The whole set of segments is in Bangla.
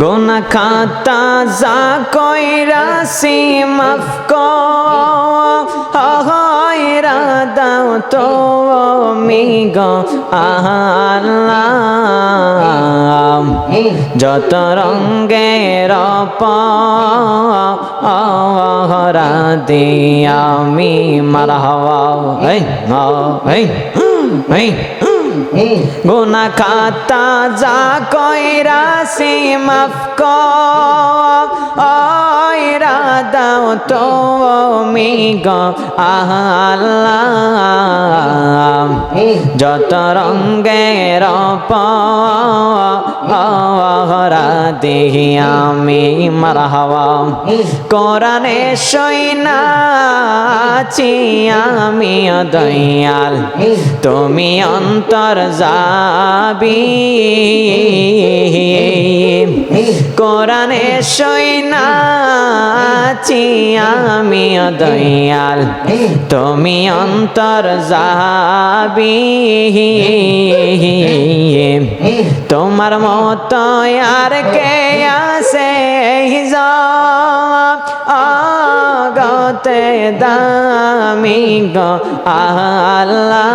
গুনাহ খাতা যা কইরাছি মাফ কইরা দাও তুমি গো আল্লাহ। যত রঙের অপরাধী আমি মারহাবা গুনাহ খাতা যা কইরাছি মাফ কইরা দাও তুমি গো আল্লাহ। যত রঙের অপরাধী আমি মারহাবা কোরআনে শোনাছি আমি দয়াল তুমি অন্তর যাবি কোরআনে শোনাছি আমি দয়াল তুমি অন্তর যাবি তোমার মতো আর কে আছে আগতে দামি গো আল্লাহ।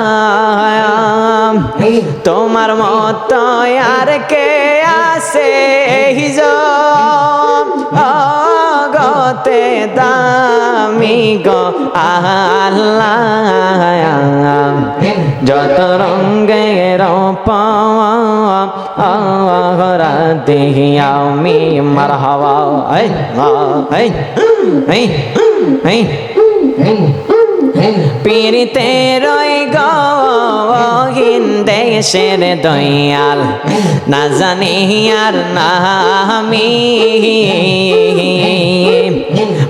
তোমার মতো আর কে আছে আগতে দামি গো আল্লাহ। যত রঙের অপরাধী আমি মারহাবা পীরিতে রই গহীন দেশের দয়াল না জানি আর নামি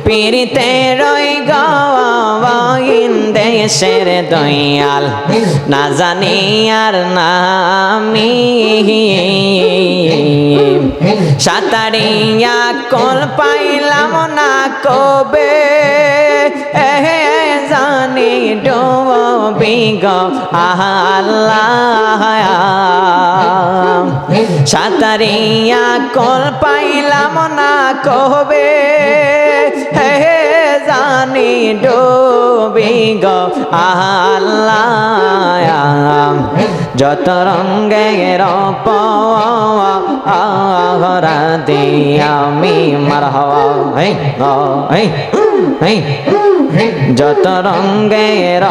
পীরিতে রই গহীন দেশের দয়াল না জানি আর নামি সাতারিয়া কল পাইলাম না কবে জানি ডুবি গো আল্লাহ। সাতারিয়া কল পাইলাম না কবে জানি ডুবি গো আল্লাহ। যত রঙের অপরাধী আমি মারহাবা যত রঙের